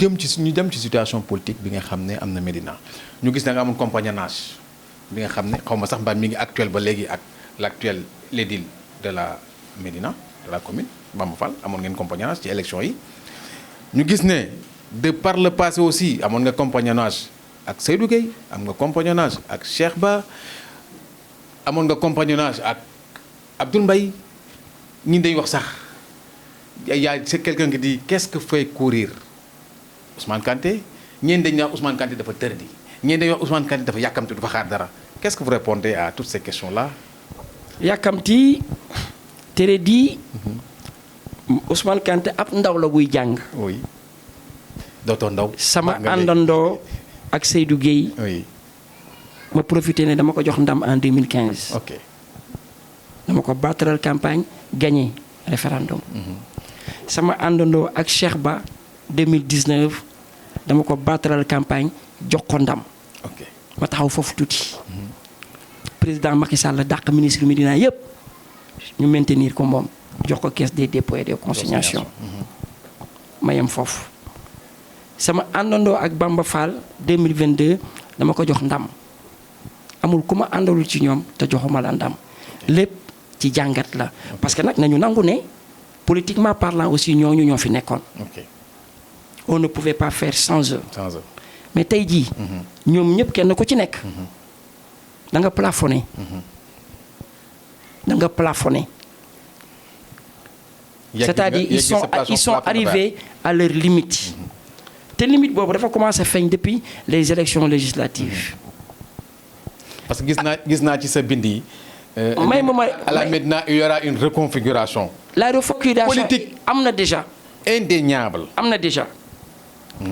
ñu dem ci situation politique bi nga xam ne am na Médina ñu gis na nga amul compagnonnage bi nga xam ne xaw ma sax mbaa mi ngi actuel ba léegi ak l'actuel l'édile de la Médina de la commune Bamba Fall amoon ngeen compagnonnage ci élection yi ñu gis ne de par le passé aussi amoon nga compagnonnage ak Seydou Gueye am nga compagnonnage ak Cheikh Ba amoon nga compagnonnage ak Abdoul Mbaye ñi dañ wax sax c'est quelqu'un qui dit qu'est-ce que fait courir Ousmane Kanté ñeen dañ wax Ousmane Kanté dafa tërdi ñeen dañ wax Ousmane Kanté dafa yàkkamti dafa xaar dara qu'est-ce que vous répondez à toutes ces questions-là? yàkkamti tere di Ousmane Kanté ab ndaw la buy jàng. oui dootoo ndaw. sama àndandoo ak Seydou Gueye. oui. ma profité ne dama ko jox ndam en 2015. ok. dama ko battre campagne gagné référendum. sama àndandoo ak Cheikh Ba 2019 dama ko battre campagne jox ko ndam. ok ma taxaw foofu tuuti. président Macky Sall la dàq ministre Médina yëpp ñu maintenir ko moom jox ko caisse des dépôts et des consignations. ma yem foofu. sama àndandoo ak Bamba Fall 2022 dama ko jox ndam amul ku ma àndalul ci ñoom te joxuma la ndam lépp ci jàngat la parce que nag nañu nangu ne politiquement parlant aussi ñooñu ñoo fi nekkoon. ok on ne pouvait pas faire sans eux. sans eux. mais tey jii. ñoom ñëpp kenn ku ci nekk. da nga plafonné. da nga plafonné. c'est-à-dire ils sont arrivés à leur limite. te limite boobu dafa commencé feeñ depuis les élections législatives. parce que gis naa ci sa bind yi. à la Médina il y aura une reconfiguration. la reconfiguration politique am na déjà. indéniable. am na déjà.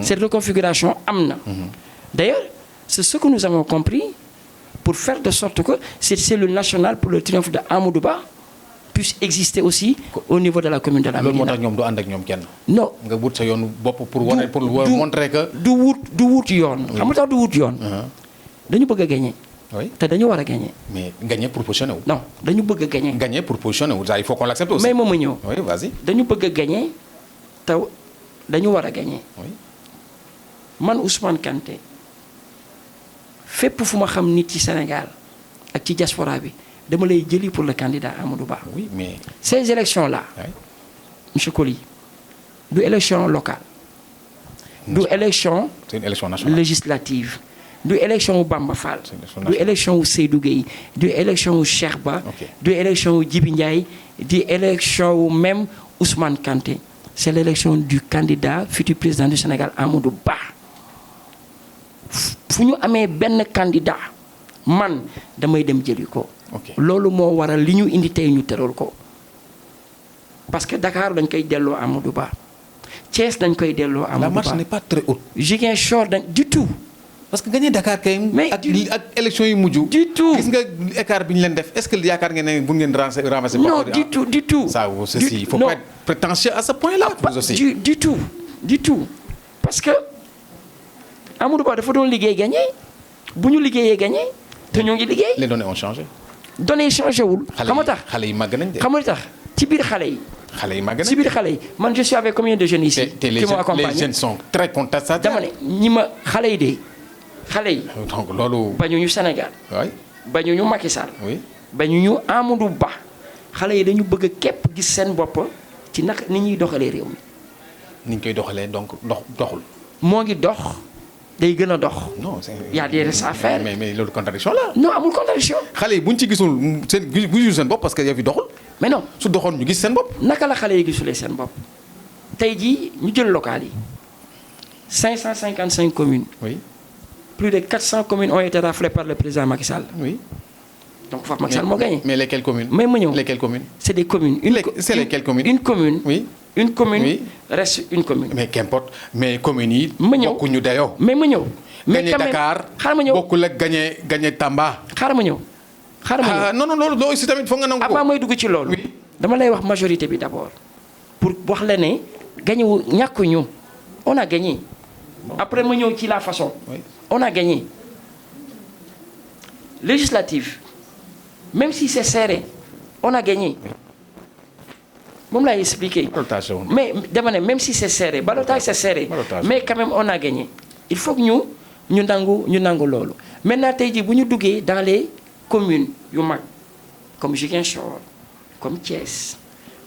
cette reconfiguration am na. d'ailleurs c'est ce que nous avons compris pour faire de sorte que cette cellule nationale pour le triomphe de Amadou Ba puisse exister aussi au niveau de la commune de la Médina. loolu moo tax ñoom du ànd ak ñoom kenn. non nga wut sa yoonu bopp pour wane pour montrer que. du wut yoon. xam nga tax du wut yoon. dañu bëgg a gagner. oui te dañu war a gagner. mais gagner pour positionner wu. non dañu bëgg a gagner. gagner pour positionner wu ça il faut qu'on l'accepte aussi. mais moom ma ñëw. oui vas-y. dañu bëgg a gagner te dañu war a gagner. oui. man Ousmane Kanté fépp fu ma xam nit ci Sénégal ak ci diaspora bi dama lay jëli pour le candidat Amadou Ba. oui mais. ces élections là. oui. monsieur Coly du élection locale. du élection. c'est une élection nationale. législative. du élection wu Bamba Fall. C'est du élection wu Seydou Gueye. du élection wu Cheikh Ba. ok du élection wu Djibi Ndiaye. du élection wu même Ousmane Kanté. c'est l'élection du candidat futur président du Sénégal Amadou Ba. fu ñu amee benn candidat man damay dem jëli ko. ok loolu moo waral li ñu indi tey ñu tëral ko parce que Dakar dañ koy delloo Amadou Ba Thiès dañ koy delloo Amadou Ba la marche n'est pas très haute. Ziguinchor dañ du tout. parce que gagner Dakar kay. mais ak élection yi mujj. du tout gis nga écart bi ñu leen def est-ce que yaakaar ngeen ne bu ngeen ramasser. non du tout. ça ceci il faut pas être prétentieux à ce point-là. vous aussi du tout parce que Amadou Ba dafa doon liggéey gagné bu ñu liggéeyee gagné te ñoo ngi liggéey. les données ont changé. données yi changé wul. xam nga tax xale yi màgg nañ de. xam nga tax ci biir xale yi. xale yi màgg nañ ci biir xale yi man je suis avec combien de jeunes ici. te les jeunes sont très contestataires. dama ne ñi ma xale yi de xale yi. donc loolu. bañuñu Sénégal. oui. bañuñu Macky Sall. oui. bañuñu Amadou Ba. xale yi dañu bëgg a képp gis seen bopp ci naka ni ñuy doxalee réew mi. ni ñu koy doxalee donc doxul. moo ngi dox day gën a dox. non c'est. y a des restes à faire. mais loolu contradiction la. non amul contradiction. xale yi bu ñu ci gisul seen gisul seen bopp parce que yow fi doxul. mais non su doxoon ñu gis seen bopp. naka la xale yi gisulee seen bopp tey jii ñu jël local yi 555 communes. oui. plus de 400 communes ont été raflées par le président Macky Sall. oui. donc foofu Macky Sall moo gagné. mais lesquelles communes. mais ma ñëw lesquelles communes. c'est des communes. c'est lesquelles communes. une commune. oui. une commune oui. reste une commune. mais qu'importe mais communes yi. ma ñëw bokkuñu dayoo. mais ma ñëw. mais gagné quand même Dakar xaaral ma ñëw bokkul ak gagné Tamba. xaaral ma ñëw. xaaral ma ñëw ah non loolu aussi tamit foog nga nangu ko. avant may dugg ci loolu. oui. dama lay wax majorité bi d'abord. pour wax la ne gagné wu ñàkkuñu on a gagné. après ma ñëw ci la façon. oui. on a gagné. législative même si c'est serré on a gagné. moom laay expliquer. Ballottage. Mais dama ne même si c'est serré ballottage c'est serré. Ballottage. Mais quand même on a gagné. Il faut que ñu nangu loolu. Maintenant tey jii bu ñu duggee dans les communes yu mag comme Ziguinchor comme Thiès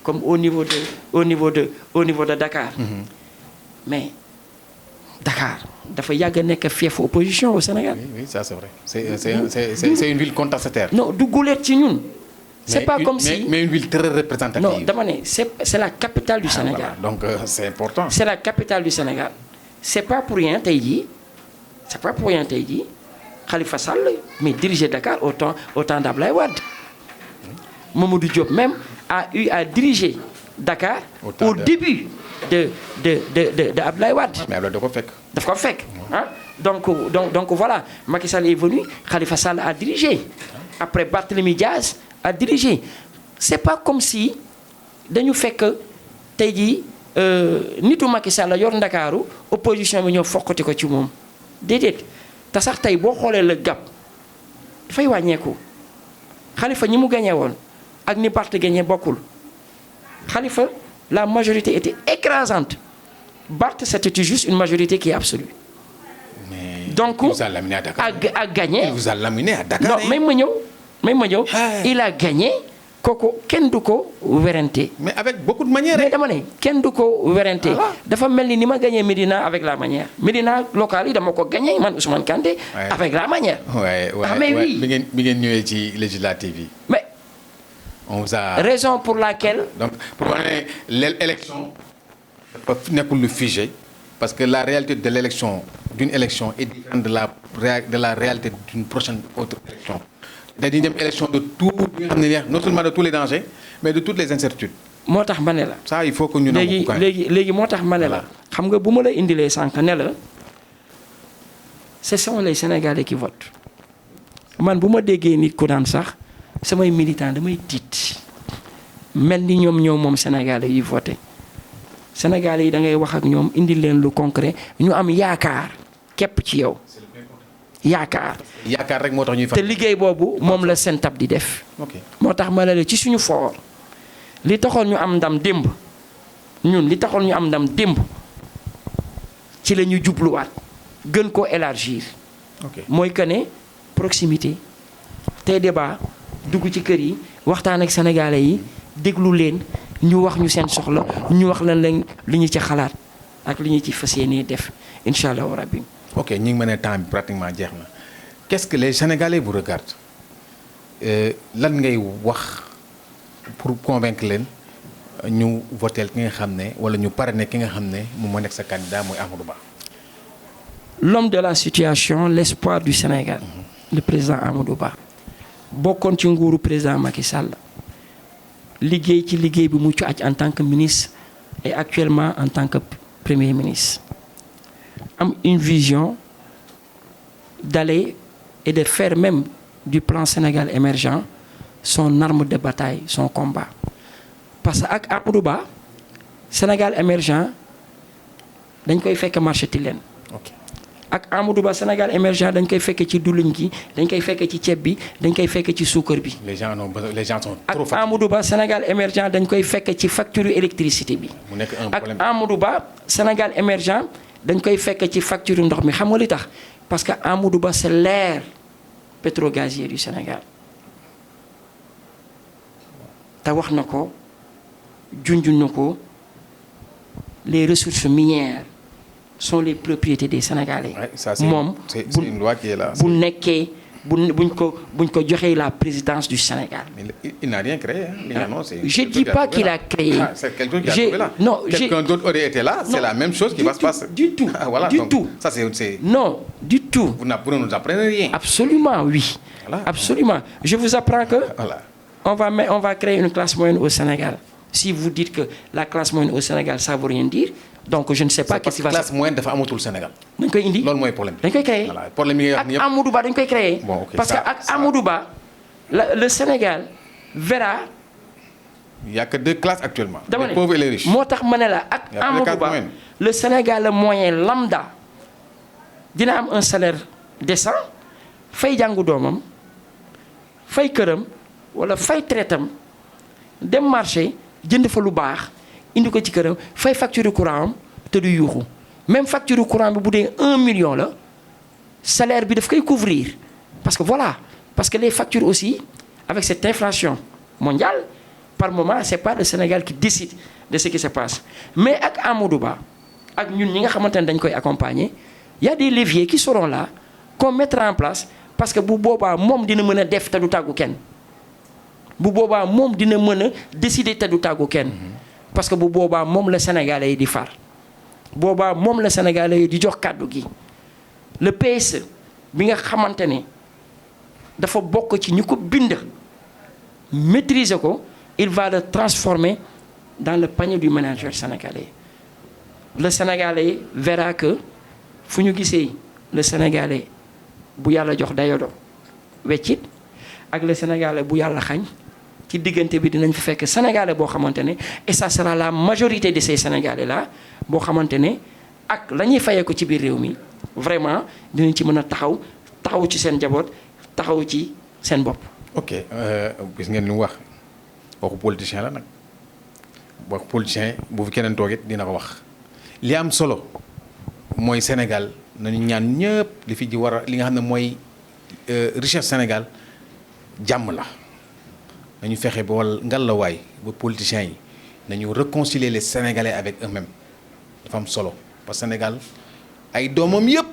comme au niveau de Dakar. Mais Dakar dafa yàgg a nekk fiefu opposition au Sénégal. Oui, ça c'est vrai. C'est une ville contestataire. Non du guleet ci ñun. C'est pas comme si mais une ville très représentative. Non dama ne c'est la capitale du Sénégal. Voilà. Donc c'est important. C'est la capitale du Sénégal. C'est pas pour rien tey jii Khalifa Sall mais diriger Dakar au temps d'Ablaye Wade. Mamadou Diop même a eu à diriger Dakar au début de Ablaye Wade. Mais Ablaye daf ko fekk. Hein? Donc voilà, Macky Sall est venu, Khalifa Sall a dirigé. Après Barthélémy Diaz a dirigé. C'est pas comme si dañu fekk tey jii nitu Macky Sall yor Ndakaaru opposition bi ñëw fokkati ko ci moom déedéet te sax tey boo xoolee le gap dafay wàññeeku Khalifa ñi mu gagné woon ak ni Barth gagné bokkul Khalifa la majorité était écrasante Barth c'était juste une majorité qui est absolue. Mais donc il vous a laminé à Dakar. a gagné. Il vous a laminé à Dakar. Non même ma ñëw il a gagné kooku kenn du ko werante. Mais avec beaucoup de manières. Mais dama ne kenn du ko werante. dafa mel ni ma gagné Médina avec la manière. Médina local yi dama ko gagné man Ousmane Kanté. Avec la manière. Mais oui. bi ngeen ñëwee ci législative yi. Mais on vous a. Raison pour laquelle. Donc pour wane l'élection dafa nekkul lu figé parce que la réalité de l'élection d'une élection est différente de la réalité d'une prochaine autre élection. dañuy dem élection de tout bi nga xam ne non seulement de tous les dangers mais de toutes les incertitudes. moo tax ma ne la. ça il faut que ñu nangu ko léegi moo tax ma ne la. xam nga bu ma la indilee sànq ne la ce sont les Sénégalais qui votent man bu ma déggee nit ku naan sax samay militants damay tiit mel ni ñoom moom Sénégalais yi voté Sénégalais yi da ngay wax ak ñoom indi leen lu concret ñu am yaakaar képp ci yow. yaakaar rek moo tax ñuy te liggéey boobu moom la Sentab di def. moo tax ma ne la ci suñu foor li taxoon ñu am ndam démb ci la ñu jubluwaat gën koo élargir. mooy que ne proximité tey débat dugg ci kër yi waxtaan ak sénégalais yi déglu leen ñu wax ñu seen soxla ñu wax lan lañ li ñu ci xalaat ak li ñu ci fas yéenee def incha allahu rabbi. ok ñi ngi mën a temps bi pratiquement jeex na qu'est-ce que les Sénégalais vous regardent lan ngay wax pour convaincre leen ñu voter ki nga xam ne wala ñu parrainer ki nga xam ne moom moo nekk sa candidat mooy Amadou Ba. L'homme de la situation l'espoir du Sénégal. Le président Amadou Ba bokkoon ci nguuru président Macky Sall liggéey ci liggéey bi mucc aj en tant que ministre et actuellement en tant que premier ministre. Am une vision d'aller et de faire même du plan Sénégal émergent son arme de bataille, son combat. Parce que ak Amadou Ba Sénégal émergent dañ koy fekk marché Tilène. ak Amadou Ba Sénégal émergent dañ koy fekk ci duluñ gi dañ koy fekk ci ceeb bi dañ koy fekk ci suukar bi. Les gens sont trop ak Amadou Ba Sénégal émergent dañ koy fekk ci facture électricité bi. mu nekk un problème ak Amadou Ba Sénégal émergent dañ koy fekk ci facture ndox mi xam nga li tax parce que Amadou Ba c'est l'air pétrogazier du Sénégal te wax na ko junj na ko les ressources minières sont les propriétés des Sénégalais. moom c'est une loi qui est là. bu nekkee buñ ko joxee la présidence du Sénégal. Mais il n'a rien créé. Je dis pas qu'il a créé. C'est quelqu'un qui a trouvé là. Non, quelqu'un d'autre aurait été là. C'est la même chose qui va se passer. Du tout. Voilà, du donc, tout. Ça c'est. Non, du tout. Vous ne nous apprenez rien. Absolument, oui. Voilà. Absolument. Je vous apprends que voilà. on va créer une classe moyenne au Sénégal. Si vous dites que la classe moyenne au Sénégal, ça ne veut rien dire, donc je ne sais pas qu'est-ce qui va se passer. La classe moyenne dafa amatul Sénégal. dañ koy indi loolu mooy problème. dañ koy créer. Voilà problème yi nga xam ne ak Amadou Ba dañ koy créer. Bon, okay. Parce que ak Amadou Ba le Sénégal verra. Il n'y a que deux classes actuellement. dama les pauvres et les riches. moo tax ma ne la ak Amadou Ba le Sénégal le moyen lambda dina am un salaire décent fay jàngu doomam fay këram wala fay traitam dem marché jënd fa lu baax indi ko ci këram fay facture courant am te du yuuxu même facture courant bi bu dee 1 million la salaire bi daf koy couvrir parce que voilà parce que les factures aussi avec cette inflation mondiale par moment c'est pas le Sénégal qui décide de ce qui se passe mais ak Amadou Ba ak ñun ñi nga xamante ne dañ koy accompagner il y a des leviers qui seront là qu'on mettra en place parce que bu boobaa moom dina mën a def te du tàggu kenn bu boobaa moom dina mën a décider te du tàggu kenn parce que bu boobaa moom la Sénégalais yi di far boobaa moom la Sénégalais yi di jox kàddu gi le PSE bi nga xamante ne dafa bokk ci ñu ko bind maîtriser ko il va le transformer dans le panier du manager sénégalais le Sénégalais verra que fu ñu gisee le Sénégalais bu yàlla jox dayodo weccit ak le Sénégalais bu yàlla xañ ci diggante bi dinañ fi fekk Sénégalais boo xamante ne et ça sera la majorité de ces Sénégalais là boo xamante ne ak la ñuy fayee ko ci biir réew mi vraiment dinañ ci mën a taxaw ci seen njaboot taxaw ci seen bopp. ok gis ngeen li mu wax waxu politicien la nag waxu politicien bu fi keneen toogit dina ko wax li am solo mooy Sénégal nañu ñaan ñëpp li fi ji war a li nga xam ne mooy richesse Sénégal jàmm la nañu fexe ba wala ngallaawaay ba politiciens yi nañu réconcilier les Sénégalais avec eux-mêmes dafa am solo parce que Sénégal ay doomam yëpp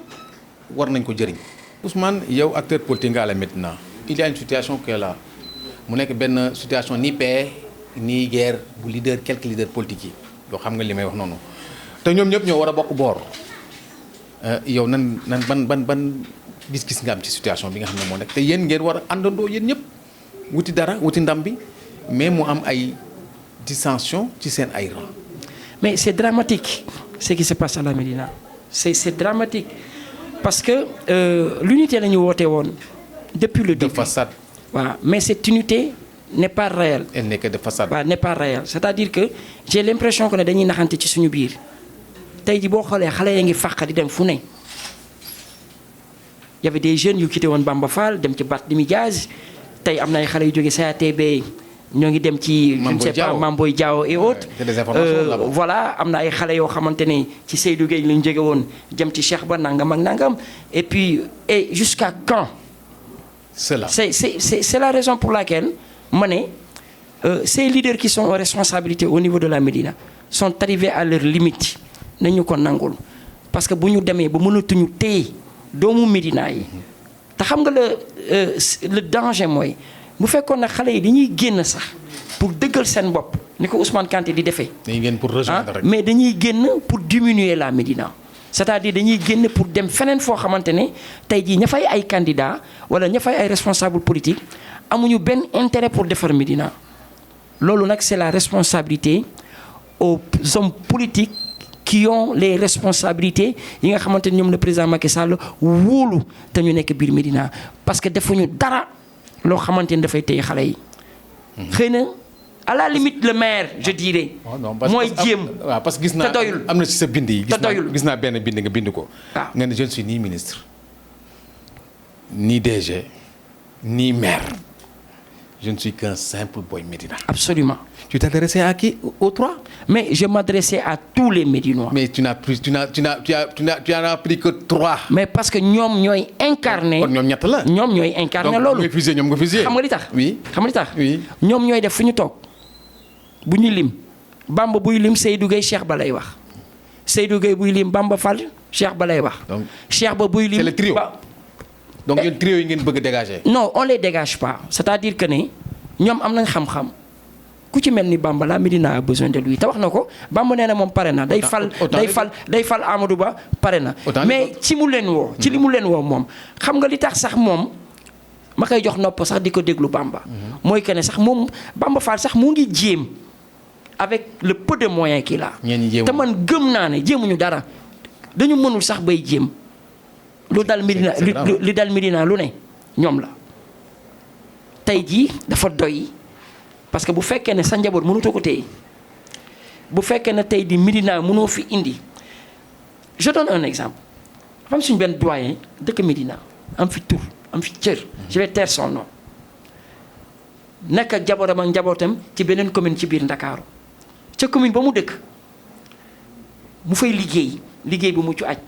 war nañ ko jëriñ. Ousmane yow acteur politique nga à la maintenant il y a une situation qui est là mu nekk benn situation ni paix ni guerre bu leader quelques leaders politiques yi yoo xam nga li may wax noonu te ñoom ñëpp ñoo war a bokk boor yow nan ban gis-gis nga am ci situation bi nga xam ne moo nekk te yéen ngeen war a àndandoo yéen ñëpp wuti dara wuti ndam bi mais mu am ay dissension ci seen ay rang. mais c'est dramatique ce qui se passe à la Médina c'est dramatique parce que l'unité la ñu woote woon depuis le début. De façade. waaw mais cette unité n'est pas réelle. Elle n'est que de façade. waaw n'est pas réelle c'est-à-dire que j'ai l'impression que ne dañuy naxante ci suñu biir tey ji boo xoolee xale ya ngi fàq di dem fu ne y avait des jeunes yu quitté woon Bamba Fall dem ci Barthélémy Dias tey am na ay xale yu jógee CATB ñoo ngi dem ci je ne sais pas Mame Boye Diao et autres voilà am na ay xale yoo xamante ne ci Seydou Gueye lañ jóge woon jëm ci Cheikh Ba nangam ak nangam et puis et jusqu'à quand c'est la raison pour laquelle ma ne ces leaders qui sont en responsabilité au niveau de la Médina sont arrivés à leur limite nañu ko nangul parce que bu ñu demee ba mënatuñu téye doomu Médina yi te xam nga le danger mooy bu fekkoon nag xale yi dañuy génn sax pour dëggal seen bopp ni ko Ousmane Kanté di defee. dañuy génn pour rejoindre rek mais dañuy génn pour diminuer la Médina c'est-à-dire dañuy génn pour dem feneen foo xamante ne tey jii ña fay ay candidats wala ña fay ay responsables politiques amuñu benn intérêt pour defar Médina loolu nag c'est la responsabilité aux hommes politiques qui ont les responsabilités yi nga xamante ne ñoom le président Macky Sall wóolu te ñu nekk biir Médina parce que defuñu dara loo xamante ni dafay téye xale yi. xëy na à la limite le maire je dirais. mooy jéem waaw parce que gis naa am na ci sa bind yi. te doyul gis naa benn bind nga bind ko. waaw nga ne je ne suis ni ministre ni DG ni maire je ne suis qu'un simple boy Médina. Absolument. Tu t'adressais à qui aux trois? Mais je m'adressais à tous les Médinois. Mais tu n'en as pris que trois. Mais parce que ñoom ñooy incarné. kon ñoom ñett la. ñoom ñooy incarné loolu. donc ñoom nga fusé. xam nga li tax. oui xam nga li tax. oui ñoom ñooy def fu ñu toog bu ñu lim Bamba buy lim Seydou Gueye Cheikh Ba lay wax Seydou Gueye buy lim Bamba Fall Cheikh Ba lay wax. donc Cheikh Ba buy lim. c'est le trio. donc yéen trio yi ngeen bëgg a dégager. non on les dégage pas c'est-à-dire que ne ñoom am nañ xam-xam ku ci mel ni Bamba la Médina a besoin de lui te wax na ko Bamba nee na moom pare na day fal Amadou Ba pare na mais ci mu leen woo ci li mu leen woo moom xam nga li tax sax moom ma koy jox nopp sax di ko déglu Bamba mooy que ne sax moom Bamba Fall sax mu ngi jéem avec le peu de moyens qu'il a te man gëm naa ne jéemuñu dara dañu mënul sax bay jéem lu dal Médina li dal Médina lu ne ñoom la tey jii dafa doy parce que bu fekkee ne sa njaboot mënutoo ko téye bu fekkee ne tey di Médina mënoo fi indi je donne un exemple dafa am suñu benn doyen dëkk Médina am fi tur am fi cër je vais taire son nom nekk ak njabootam ci beneen commune ci biir Ndakaaru ca commune ba mu dëkk mu fay liggéey bu mucc aj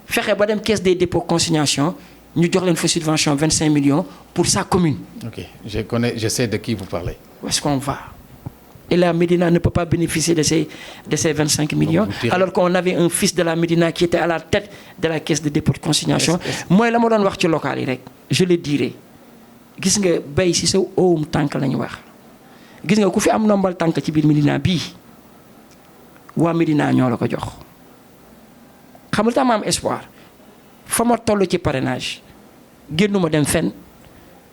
fexe ba dem caisse des dépôts consignation ñu jox leen fa subvention 25 millions pour sa commune. Ok, je sais de qui vous parlez. Où est-ce qu'on va? Et la Médina ne peut pas bénéficier de ces 25 millions, alors qu'on avait un fils de la Médina qui était à la tête de la caisse de dépôt de consignation. Moi, la ma doon wax ci local yi rek je le dirai gis nga bay si sa owum tànk la ñu wax gis nga ku fi am nombal tànk ci biir Médina bii waa Médina ñoo la ko jox xam nga tax ma am espoir fa ma toll ci parrainage génnuma dem fenn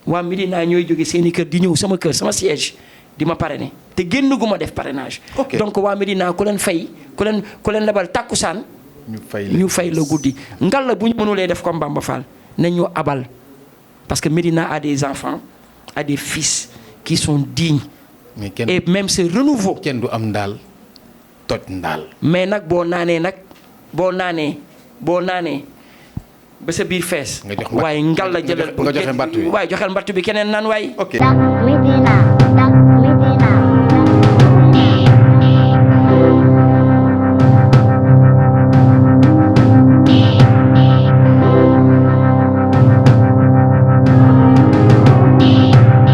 waa Médina ñooy jóge seeni kër di ñëw sama kër sama siège di ma parrainer te génn gu ma def parrainage. Donc waa Médina ku leen fay ku leen lebal tàkkusaan ñu fay la guddi ngal la bu ñu mënulee def comme Bamba Fall nañ ñu abal parce que Médina a des enfants a des fils qui sont dignes. Et même ce renouveau. kenn du am ndaal toj ndaal. mais nag boo naanee ba sa biir fees. waaye ngal la jëlal nga joxe mbattu bi waaye joxel mbattu bi keneen naan waay. ok. Médina.